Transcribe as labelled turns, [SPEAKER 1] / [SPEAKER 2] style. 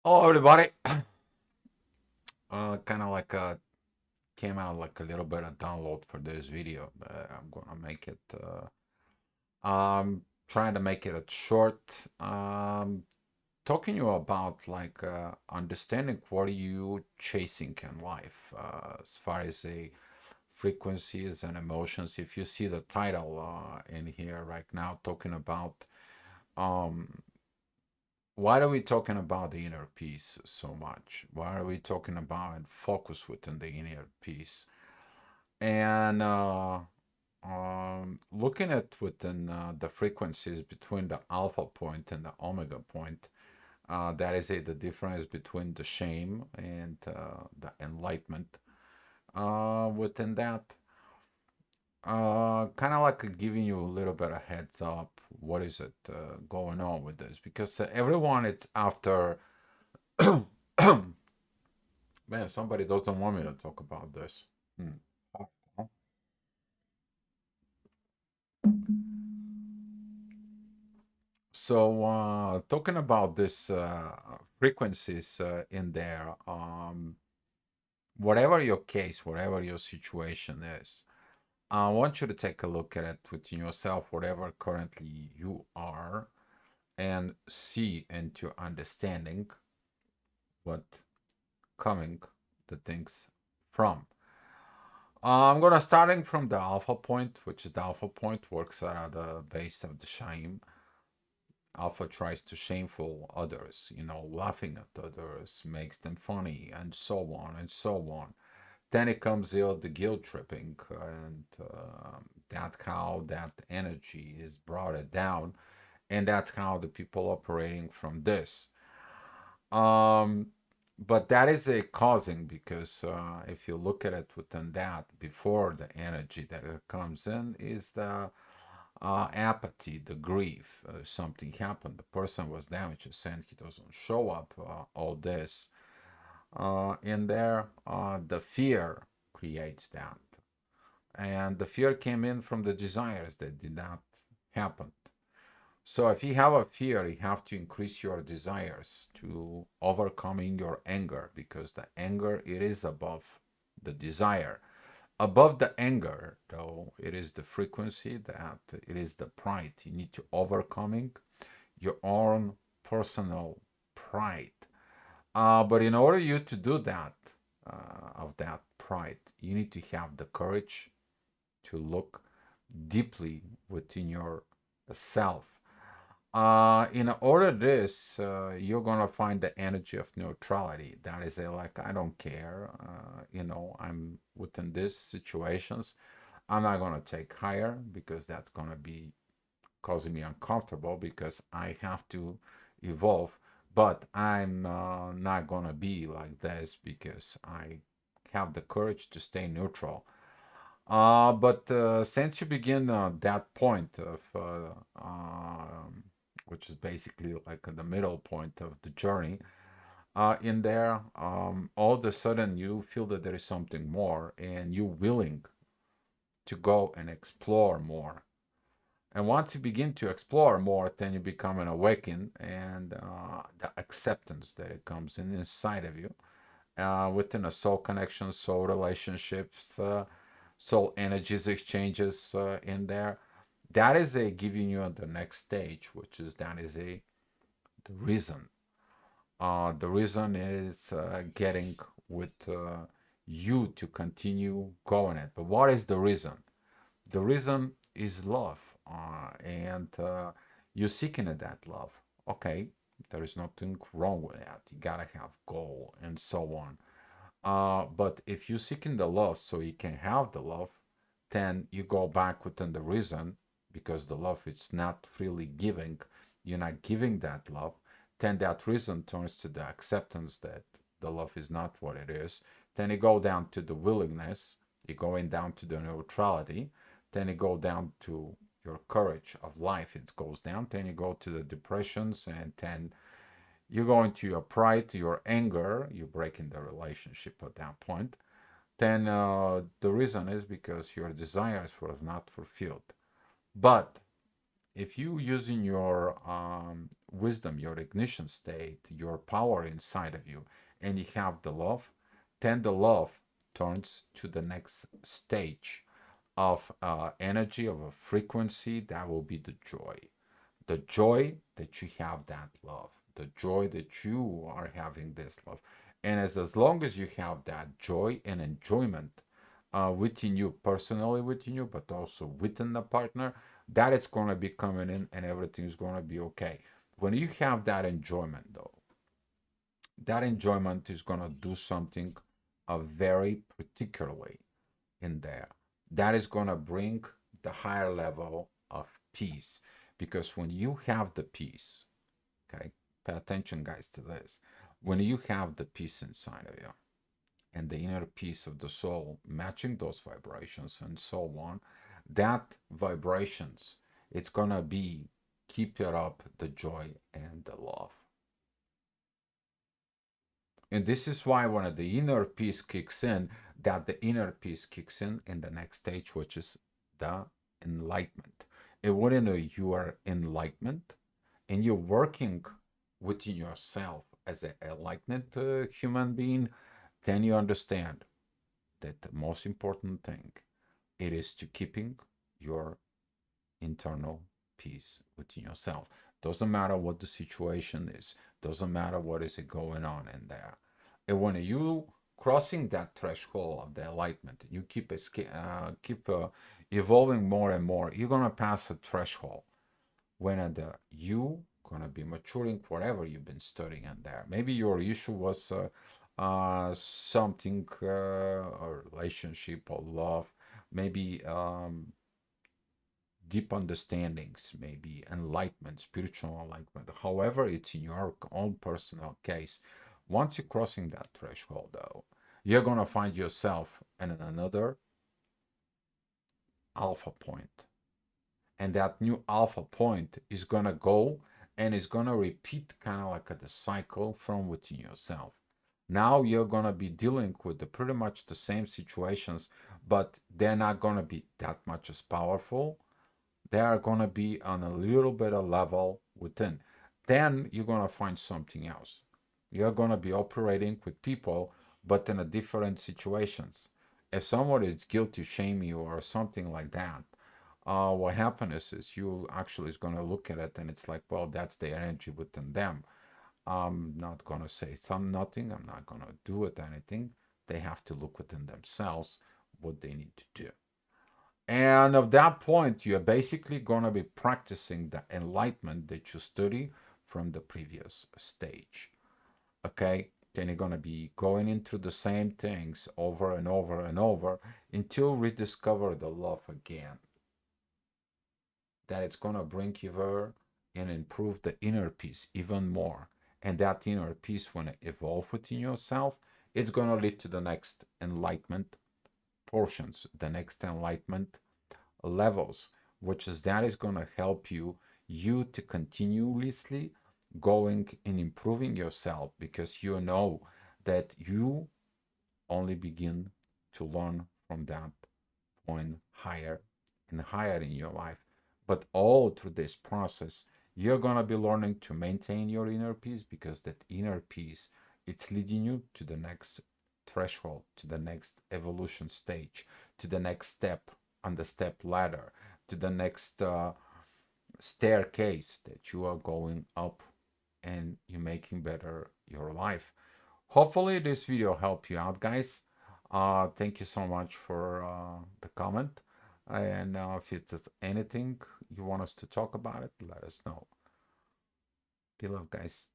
[SPEAKER 1] Hello, everybody. Kind of like came out like a little bit of download for this video, but I'm gonna make it. Trying to make it a short. Um, Talking you about like understanding what are you chasing in life, as far as the frequencies and emotions. If you see the title in here right now, talking about um why are we talking about the inner peace so much? Why are we talking about and focus within the inner peace? And looking at within the frequencies between the alpha point and the omega point, that is the difference between the shame and the enlightenment. Within that, kind of like giving you a little bit of heads up. What is it going on with this? Because everyone it's after. Man, somebody doesn't want me to talk about this. Hmm. So, talking about this frequencies in there, whatever your case, whatever your situation is, I want you to take a look at it within yourself, whatever currently you are, and see into understanding what coming the things from. I'm gonna starting from the alpha point, which is the alpha point works at the base of the shame. Alpha tries to shameful others, laughing at others, makes them funny, and so on and so on. Then it comes the guilt tripping, and that's how that energy is brought it down, and that's how the people operating from this. Um, but that is a causing because if you look at it within that, before the energy that it comes in is the apathy, the grief. Something happened, the person was damaged, and he doesn't show up. All this in there, the fear creates that, and the fear came in from the desires that did not happen. So if you have a fear, you have to increase your desires to overcoming your anger because the anger it is above the desire. Above the anger, though, it is the frequency that it is the pride. You need to overcoming your own personal pride. But in order you to do that, of that pride, you need to have the courage to look deeply within your self. In order this, you're gonna find the energy of neutrality. That is a like I don't care. I'm within these situations. I'm not gonna take higher because that's gonna be causing me uncomfortable because I have to evolve. But I'm not gonna be like this because I have the courage to stay neutral. But since you begin that point of which is basically like the middle point of the journey, in there, all of a sudden you feel that there is something more, and you're willing to go and explore more. And once you begin to explore more, then you become an awakened, and the acceptance that it comes in inside of you, within a soul connection, soul relationships, soul energies exchanges in there. That is a giving you the next stage, which is that is a the reason. The reason is getting with you to continue going it. But what is the reason? The reason is love, and you're seeking that love. Okay, there is nothing wrong with that. You gotta have goal and so on. But if you're seeking the love so you can have the love, then you go back within the reason because the love is not freely giving. You're not giving that love. Then that reason turns to the acceptance that the love is not what it is. Then you go down to the willingness. You're going down to the neutrality. Then you go down to your courage of life. It goes down. Then you go to the depressions, and then you go into your pride, your anger, you break in the relationship at that point. Then the reason is because your desires was not fulfilled. But If you using your wisdom, your ignition state, your power inside of you, and you have the love, then the love turns to the next stage of energy, of a frequency. That will be the joy that you have that love, the joy that you are having this love. And as long as you have that joy and enjoyment within you, personally within you, but also within the partner, that is going to be coming in and everything is going to be okay. When you have that enjoyment, though, that enjoyment is going to do something very particularly in there. That is going to bring the higher level of peace. Because when you have the peace, okay, pay attention, guys, to this. When you have the peace inside of you and the inner peace of the soul matching those vibrations and so on, that vibrations, it's going to be keep it up the joy and the love. And this is why when the inner peace kicks in, that the inner peace kicks in the next stage, which is the enlightenment. And when you are enlightenment and you're working within yourself as an enlightened human being, then you understand that the most important thing it is to keeping your internal peace within yourself. Doesn't matter what the situation is. Doesn't matter what is it going on in there. And when you crossing that threshold of the enlightenment, you keep evolving more and more. You're gonna pass a threshold when you gonna be maturing whatever you've been studying in there. Maybe your issue was something a relationship or love, maybe deep understandings, maybe enlightenment, spiritual enlightenment. However, it's in your own personal case. Once you're crossing that threshold, though, you're gonna find yourself in another alpha point, and that new alpha point is gonna go and is gonna repeat kind of like the cycle from within yourself. Now you're gonna be dealing with pretty much the same situations, but they're not gonna be that much as powerful. They are going to be on a little bit of level within. Then you're going to find something else. You're going to be operating with people, but in a different situations. If someone is guilty, shame you, or something like that, what happens is you actually is going to look at it and it's like, well, that's the energy within them. I'm not going to say some nothing. I'm not going to do it anything. They have to look within themselves what they need to do. And at that point, you're basically going to be practicing the enlightenment that you study from the previous stage. Okay? Then you're going to be going into the same things over and over and over until you rediscover the love again. That it's going to bring you there and improve the inner peace even more. And that inner peace, when it evolves within yourself, it's going to lead to the next enlightenment portions, the next enlightenment levels, which is that is going to help you to continuously going and improving yourself, because you know that you only begin to learn from that point higher and higher in your life. But all through this process, you're going to be learning to maintain your inner peace, because that inner peace, it's leading you to the next threshold, to the next evolution stage, to the next step on the step ladder, to the next staircase that you are going up, and you're making better your life. Hopefully this video helped you out, guys. Thank you so much for the comment. And if it's anything you want us to talk about it, let us know. Be love, guys.